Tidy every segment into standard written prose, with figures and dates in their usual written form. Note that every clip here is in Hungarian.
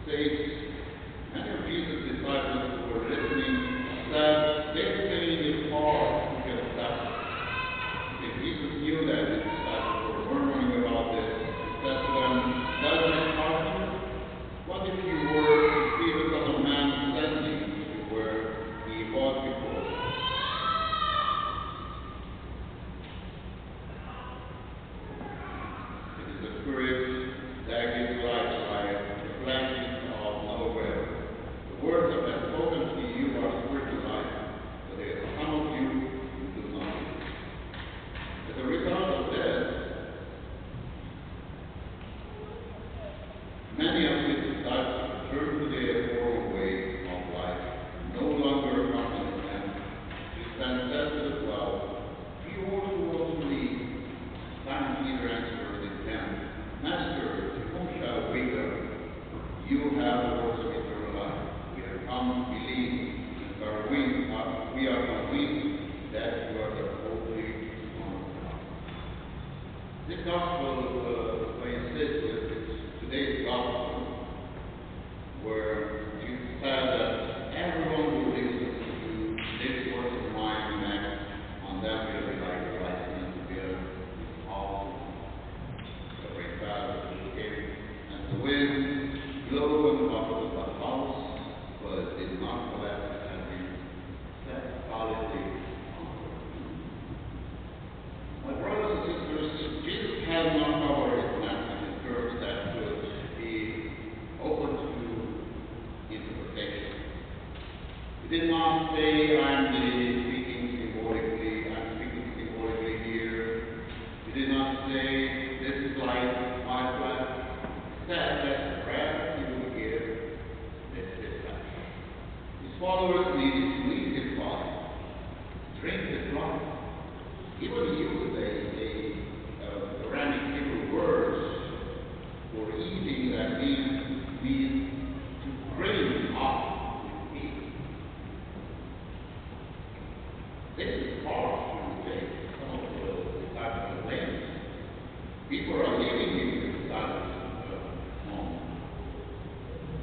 states many of Jesus' disciples who were listening that they were finding it hard to get started. If Jesus knew that his disciples were murmuring about this, he said to them, "Doesn't it hurt you? What if you were to see the Son of Man ascending to where he was before?" It is the Spirit that gives life, the flesh is of no avail. The words I have spoken to you are spirit and life, but there are some of you who do not. As a result of this, many of his disciples turned to their former way of life, no longer accompanied them. Jesus then said to the 12, "Do you also want to leave?" Simon Peter answered him, "Master, to whom shall we go? You have the words of eternal life. We have come to believe, and we are convinced that you are the Holy Son of God." This gospel coincides with today's gospel, where Jesus said that everyone who listens to this words of mine and acts on them will be like a wise man who built his house the rain fell, the came, and the wind blew and buffeted the house, but it did not collapse and be set solidly on the rock. My brothers and sisters, Jesus has not covered his message in terms that could be open to interpretation. He did not say, I'm speaking symbolically here. He did not say, this is like my flesh. He said that the bread he will give is his flesh. His followers needed to eat his body, drink his blood. He would use a Quranic Hebrew words for eating that means to bring up with meat. This is hard to take. Some of the disciples complain. People are leaving him in silence home.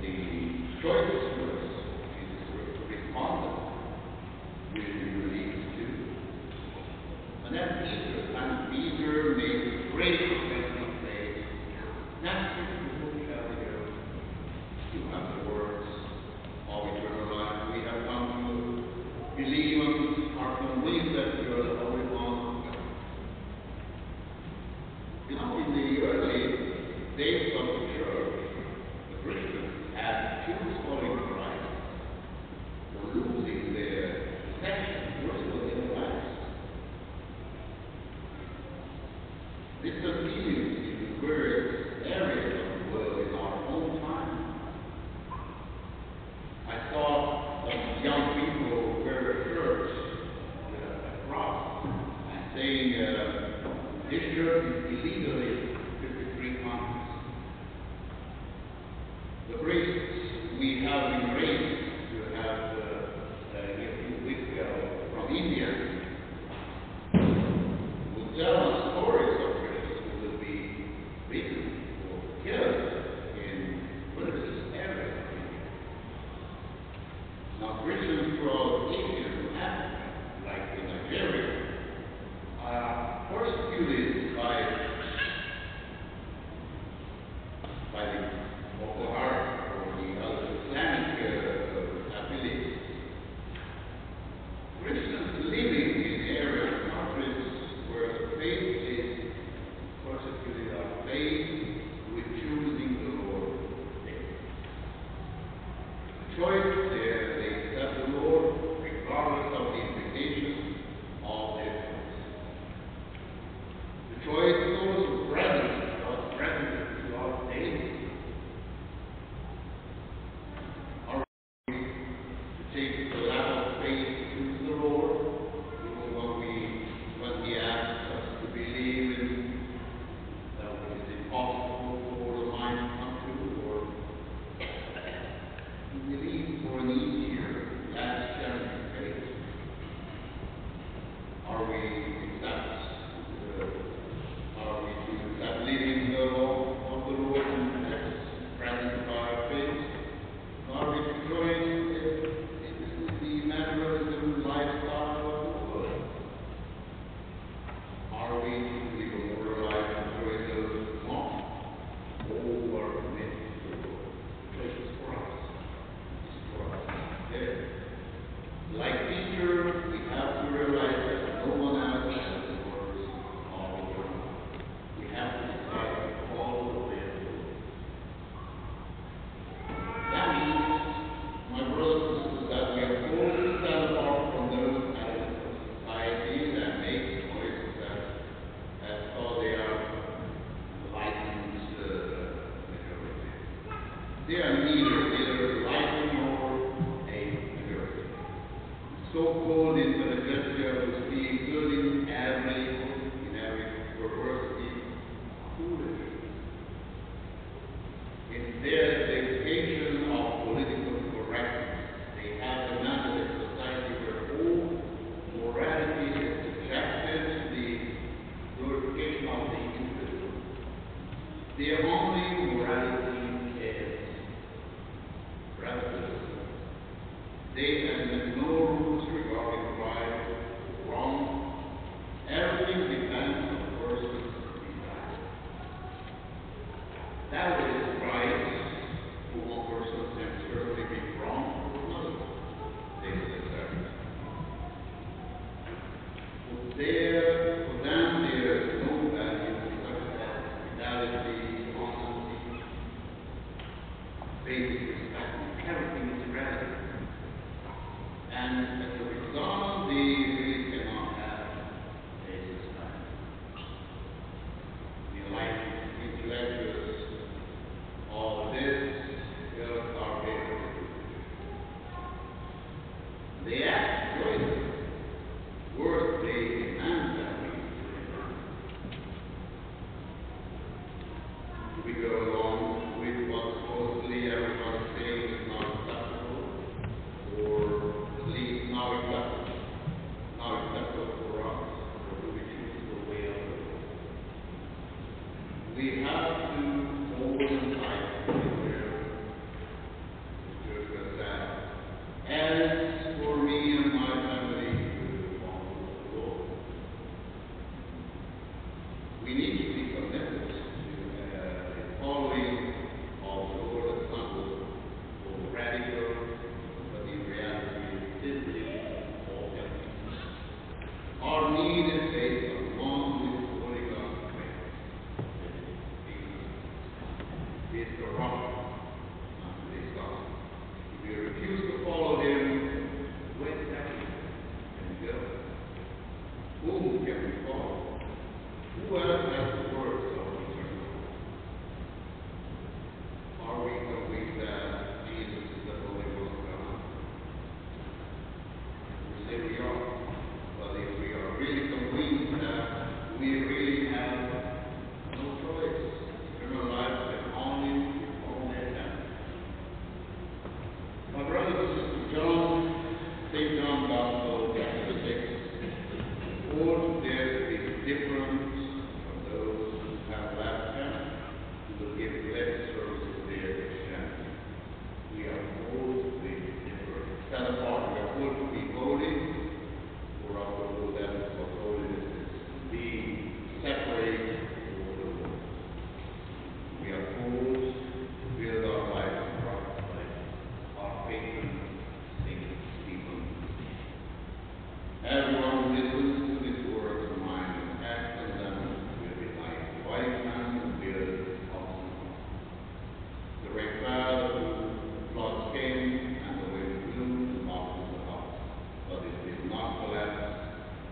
The choice was Jesus responded with release too. And then Peter made a great confession of faith. Master, to whom shall we go? You have the words of eternal life. We have come to believe and are convinced that you are the Holy One of God. You know, in the early They are neither light nor a majority. So-called intelligentsia who speak good in every perversity, foolish. In their dictation of political correctness, they have demanded a society where all morality is subjected to the glorification of the individual. Their only morality is relativism. They admit no rules regarding right or wrong. Everything depends on the person's desire. That is right for one person can certainly be wrong for another. They assert. For them, there is no value such as fidelity, honesty, basic respect. Everything is relative. And as a result, they really cannot have a society. Enlightened intellectuals, all this, are very they act joyfully. Words they demand that we go along with what supposedly everyone is saying is not acceptable, or at least not acceptable for us, or do we choose the way of the world? We have to hold in sight where Joshua said, as for me and my family, we will follow the Lord. We need to be committed to the following of the Lord example for radical, but in reality, simply all healthy. Our need is based on one who is holding us faith. Is the rock, not today's gospel. If we refuse to follow him, where exactly can we go? Whom can we follow? Who else has the words of eternal life? Are we convinced that Jesus is the Holy One of God? We say we are. But if we are really convinced that we really have no choice, eternal life can only happen. My brothers and sisters, St. John Gospel, chapter 6, all there is different from those who have left him, who will give lip service to their Christianity. We are all different. Set apart, we are called to be holy, for after all that is what holiness is, being separate for the Lord. We are called to build our life on Christ like our patron Saint Stephen. Everyone who listens to these words of mine and acts on them will be like a wise man who built his house on rock. The rain fell, the floods came, and the wind blew and knocked the house, but it did not collapse,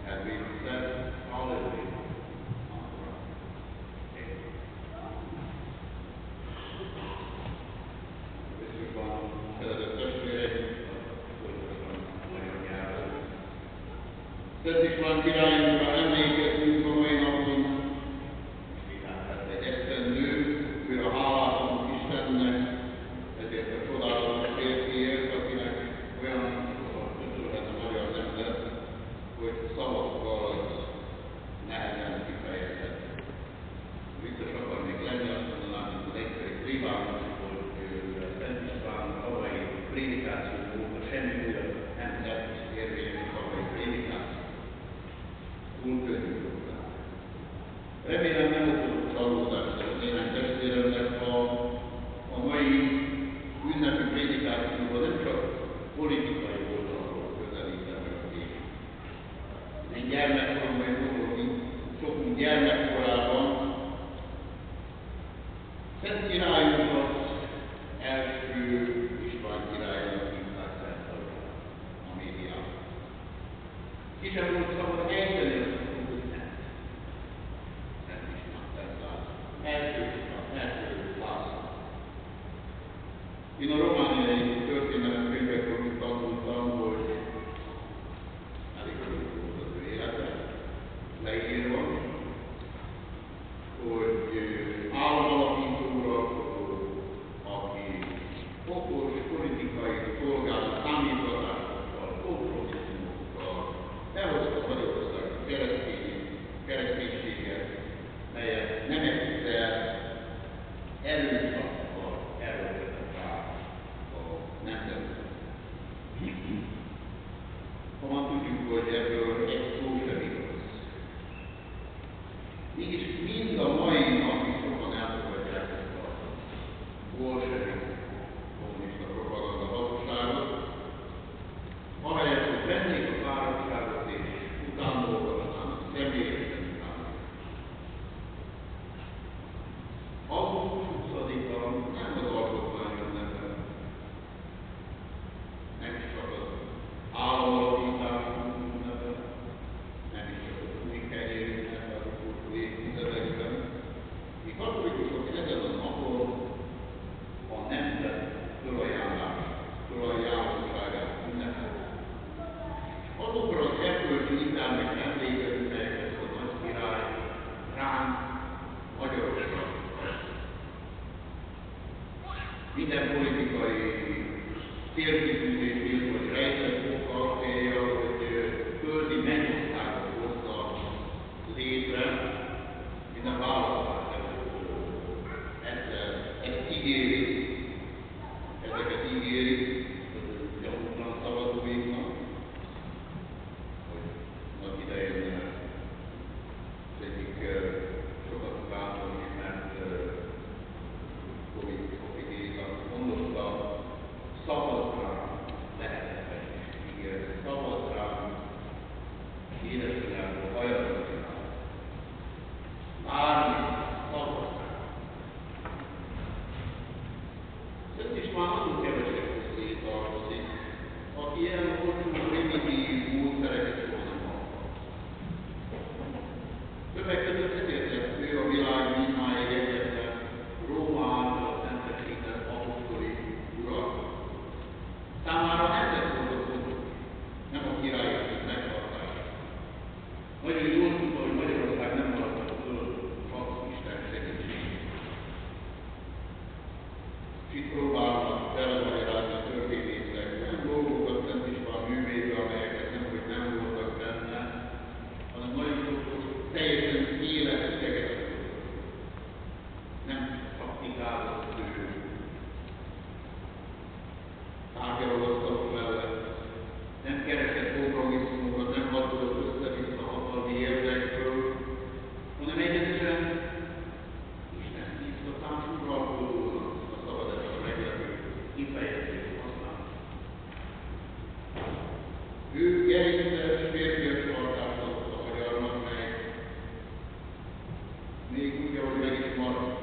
had been set solidly on the rock. Királynőre emlékezzünk a mai napon, egyszer nő, újra hálát adunk Istennek, ezért a csodálatos férfiért, akinek olyan sokat köszönhet a magyar nemzet, hogy szavakkal az nehezen kifejezhető. Biztos akarnék lenni, azt mondanám, mint az egyszerű plébános, hogy Szent István havai prédikáció óta semmi újat nem tett, és érvényes havai prédikáció. Remélem nem okozott csalódást az néhány testvéremnek, ha a mai ünnepi prédikációban nem csak politikai oldalról közelítem meg a témát. Én gyermekkoromban gondolom, sokunk gyermekkorában Szent királyunkat első István királynak hívták Szent Arra a médiában. Ki sem volt szabad ejteni azt, hogy Szent István, Szent László. Első István, első László. Én a romániai történelem könyvekről tanultam, hogy elég rövid volt az ő élete, leírva, hogy államalapítóra, aki okos politikai szolgálat számíthatásokkal, kompromisszumokkal behozta Magyarország kereszténységet, melyet nem egyszer erőszakkal erőltetett rá a nemzetre. Ma tudjuk, hogy ebből egy szó sem igaz. Mégis mind a mai napig sokan elfogadják ezt a bolsevik kommunista propaganda hazugságot, ahelyett, hogy vennék a fáradtságot és utánolvasnának személyesen utána. Augusztus 20-a nem az alkotmányünnepet, nem is csak az államalapítás ünnepet, nem is csak az új kenyér ünnepet az utolsó évtizedekben. Mi katolikusok ezen a napon a nemzet fölajánlóságát ünnepeljük. Azokra az erkölcsi hitelnek emlékezünk, melyeket a nagy király ránk, magyarokra. Minden politikai célkitűzés vagy rejtett oka célja, hogy földi mennyországot hozza létre, minden választás előtt. Ezt ígérik, ezeket ígérik gyanútlan szavazóiknak, hogy annak idején az egyik sokat utáltan ismert Kofi Géza mondotta, szavazz rám, lehetetlen is ígérni, szavazz rám, édesanyádról hajadok rám, bármit, szavazz rám. Szent István nagyon kevesek közé tartozik, aki ilyen olcsó, primitív módszereket soha nem alkalmaz. Többek között ezért lett ő a világ mindmáig egyetlen Róma által szentesített apostoli ura. Számára nemzet volt a fontos, nem a királyi szint megtartása. Nagyon jól tudta, hogy Magyarország nem maradhat föl csak Isten segítségét. És itt próbálnak belmagyarázni a történészek olyan dolgokat Szent István művébe, amelyeket nemhogy nem voltak benne, hanem nagyon sokszor teljesen éles szögeget nem praktikázott ő. Tárgyalóasztalok mellett nem keresett kompromisszumokat, nem hazudott össze-vissza hatalmi érdekből, hanem egyenesen Isten biztatás uralkodónak, a szabad ezt a meglepő kifejezést használ. Ő gerinces, férfias tartást adott a magyarnak meg, még úgy, ahogy meg is maradt.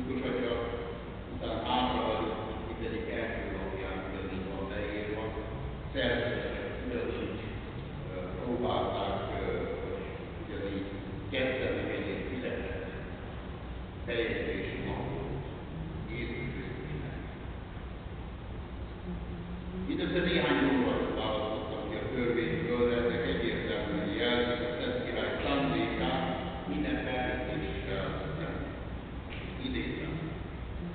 Lukas atya után hátrahagyott mindegyik első napján, ugyanígy van leírva, szerzetesek ugyanígy próbálták, hogy ugyanígy kezdenek egy fizetett feljegyzési napot Jézus Krisztusnak. Mindössze néhány dolgot választottam ki a törvényből, de ezek egyértelműen jelzik a Szent Király szándékát minden felhítéssel idézem.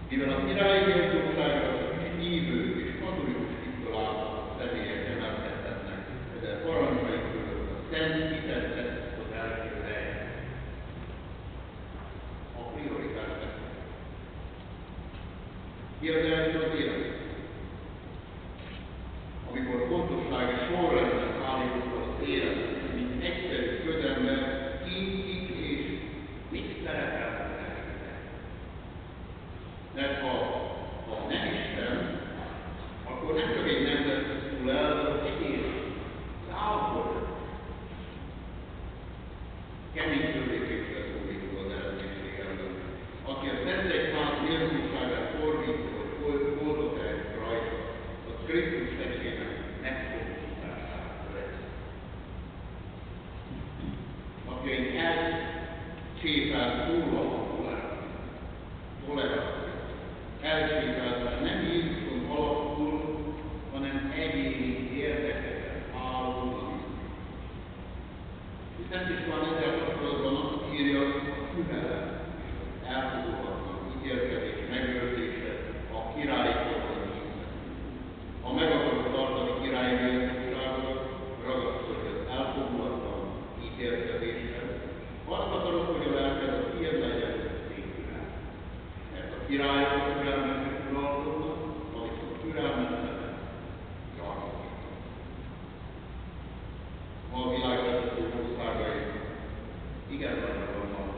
Mivel a királyi méltóságra csak hívő és katolikus hitből állnak személyek emelkedhetnek, ezzel parancsaik között a szent hitet teszik az első helyre. A prioritás teszik. Ki az első az élet? Amikor fontossági sorrendben állította az életet, mint egyszerű közember, kik és mit szerepel az elsőben. Mert ha nem Isten, akkor nem csak egy nemzet pusztul el, de az egész szálföld kemény törvényekkel szólító az eredménység ellen. Aki a Szent Egyház méltóságát fordítja, hogy boldog rajta, az Krisztus testének megfordítására törekszik. Aki egy elcsépelt tolerancia, elcsépelt, nem Jézuson alapul, hanem egyéni érdekeken állóan. Szent István ezzel kapcsolatban azt írja, a füvelem és az elfogadhatlan ítélkezés megőrzése a királyi korban hívnek. Ha meg akarod tartani királyi méltóságot, ragaszkodj az elfogadhatlan ítélkezéshez. Azt akarod, hogy a lelked a tiéd legyen, szépülel. Mert a királyok a türelmesek uralkodnak, ha viszont türelmetlenek, gyarmatosnak. Ma a világvezető országai igen nagyra vannak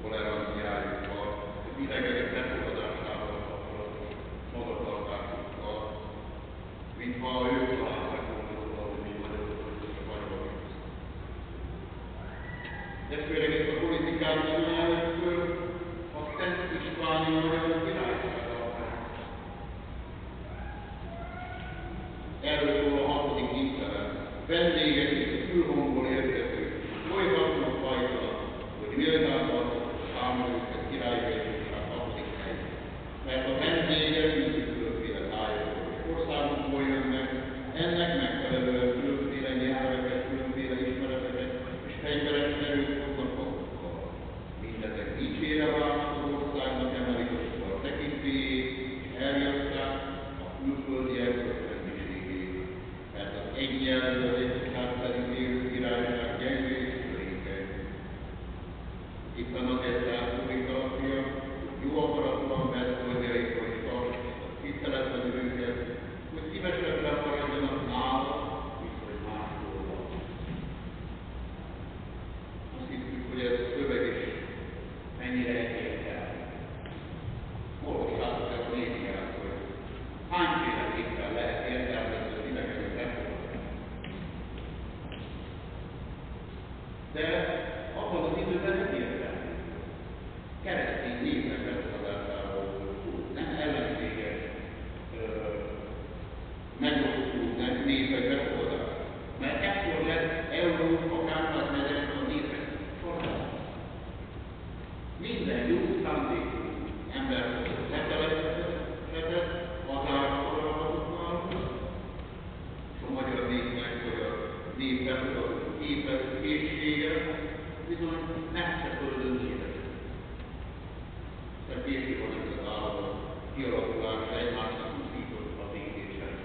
toleranciájukkal, az idegenek befogadásával kapcsolatos magatartásukkal, mintha ők találták volna, hogy mi vagyok, vagyok. Testvérek, ezt a politikát nagyon először a Szent Istváni Magyar Királyságra akar. Erről szól a 6. intelen. Vendégek és a külhangból érkezők folytatnak fajtanak, hogy méltányban számol őket királyi méltóság 6. helyén. Mert a vendégek mindig különféle tájokból és országokból jönnek, ennek megfelelően különféle nyelveket, különféle ismereteket és fegyveres erőt hoznak magukkal. Mindezek dicsére válnak az országnak, emelik a sor tekintélyét, és eljasztják a külföldiek közbendiségét. Mert az egynyelvű az egyház szerint élő királyság gyengő és törékeny. Éppen azért zászlóik alapja, hogy jó akaratúan beszódjaikba is tartsanak tiszteletben őket, hogy szívesebben maradjanak nála, mint hogy máshol van. Azt hiszük, hogy ez a szöveg is mennyire egyértelmű. Olvassátok el a médiát, hogy hányféleképpen lehet értelmezni az idegeket befogadni. De abban az időben egyértelmű. Keresztény népek befogadásáról volt szó, nem ellenséges megosztó népek befogadása. Mert ekkor lett Európa Kárpát-medence a népek során. Minden jó szándékú ember letelepedett hazáról azokkal, és a magyar népnek, hogy a nép befogadó készsége bizony messze földön élet. Tehát később van ez az állam kialakulása, egymásnak uszított a békésen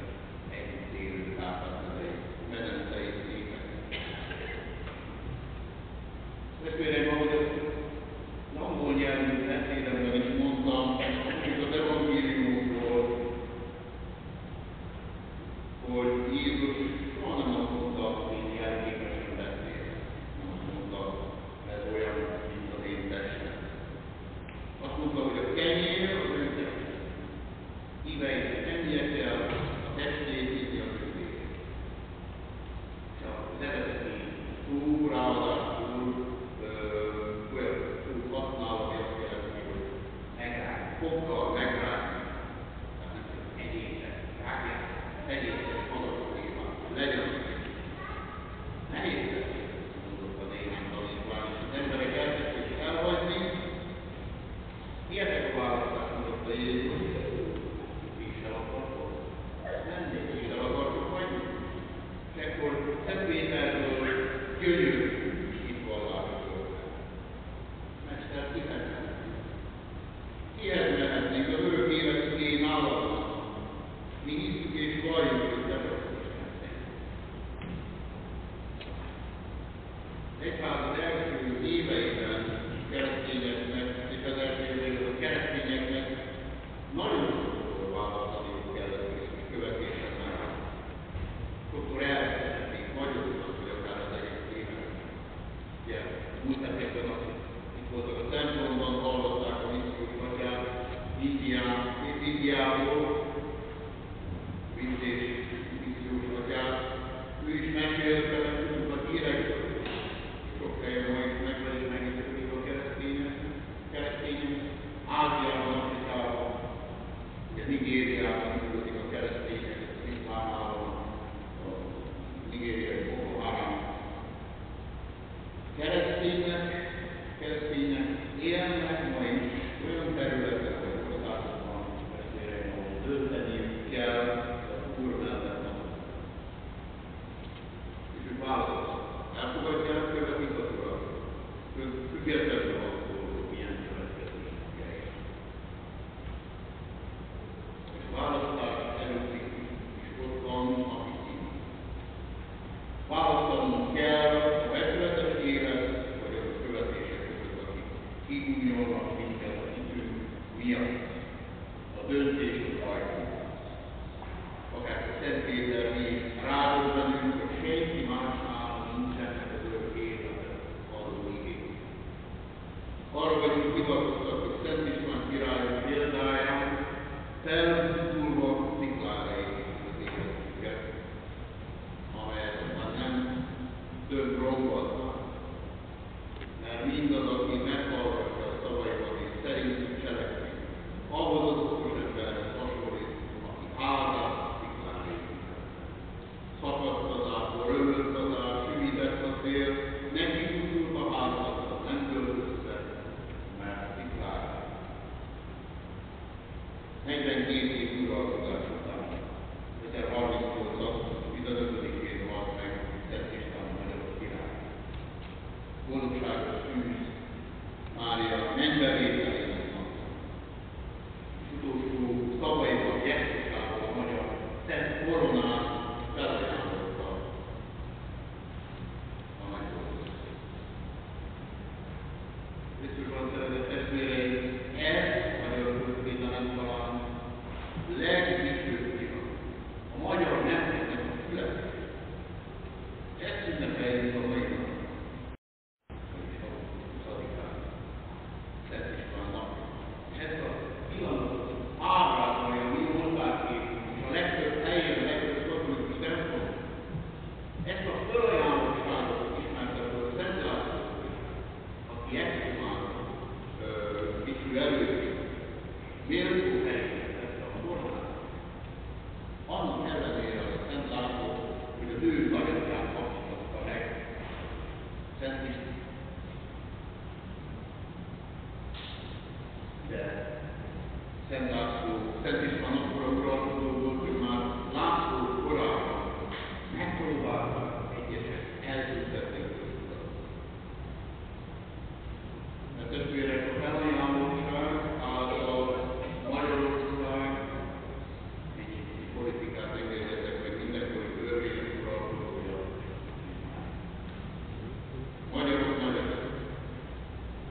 együtt élő Kárpát-medencei népek. Testvéreim, ahogy az angol nyelvű beszédemben is mondtam, hogy az evangéliumokról, hogy Jézus soha nem azt mondta, hogy én jelképesen beszél. Nem azt mondta, ez olyan, mint az én testem. Azt mondta, hogy a kenyér az ő testem. Híveit ennie kell, a testét inni az ő vére. És az eredeti szó ráadásul olyan szó használ, ami azt jelenti, hogy beszédben is rázott bennünk, hogy senki másnál nincsenek az örök életet adó igény. Arra vagyunk hivatottak, hogy Szent István király példáján felbújulva sziklára építjük az életünket, amelyet aztán nem több romboltál. Mert mindaz, aki meghallgatja a szavaimat és szerintük cselekszik, ahhoz az okos emberhez hasonlít, aki házát sziklára épített. Szakadt az ápol, römött az ár, sűvített a szél, neki fusult a házat, az nem költözte, mert sziklára. 42 év uralkodás után, 1938. augusztus 15-én halt meg Szent István magyar király. Boldogságos Szűz Mária mennybevételének napja. És utolsó szavaiban, gesztusával a magyar szent koronát felajánlotta a nagyboldogság. Krisztusban szeretett testvéreim, ez a magyar történelem talán legdicsőbb pillanat. A magyar nemzetnek a születését. Ezt ünnepeljük a mai napon. Vagyis augusztus 20-án, Szent István napja. És ezt a pillanatot ábrázolja a mi oltárképünk, és a legtöbb helyen, a legtöbb katolikus templom. Ezt a fölajánlottságot ismertető a Szent László, aki exhumálta dicső előtt, méltó helyre tette a koronát. Annak ellenére a Szent László, hogy az ő nagyatyát kapcsolta meg, Szent István. De Szent László, Szent István akkora uralkodó volt, hogy már László korában megpróbáltak egyesek eltüntetni köztudat. Mert testvérek, a felajánlottság által Magyarország, egy politikát engedjetek meg mindenkori törvények uralkodója. Magyarok magyarok.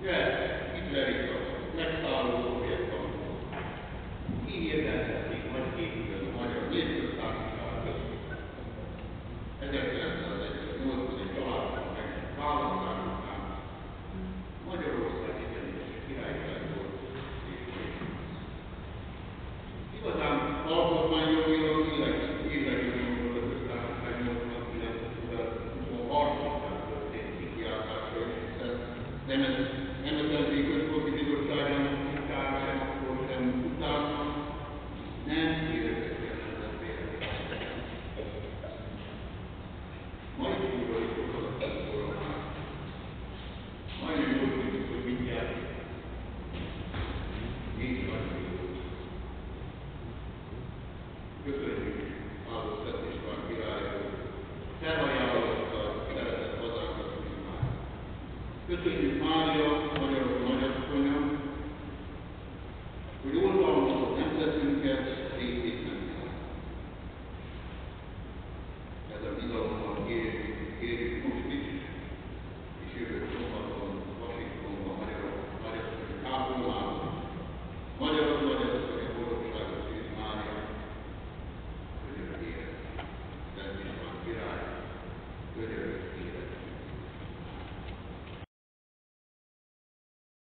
Jöhet hitleri szavak, megszálló szovjettanul. Kihirdették nagyképűen a magyar népköztársaságot. 1981 találkozó meg választás után Magyarország igenis királyság volt és még. Igazán alkotmányjogilag illegális volt a köztársaság 89-ben 23-án történt kikiáltása is, hiszen MSZNP központi bizottságának titkár sem akkor sem utána nem érdekelhetett véleményeket. Mai újra is odaadott a koronát. Majdnem jól tudjuk, hogy mindjárt négy nagyon jó. Köszönjük áldott Szent István királyról, felajánlotta a szeretett hazánkat már. Köszönjük Mária, magyarok nagyasszonya, hogy oltalmazott nemzetünket,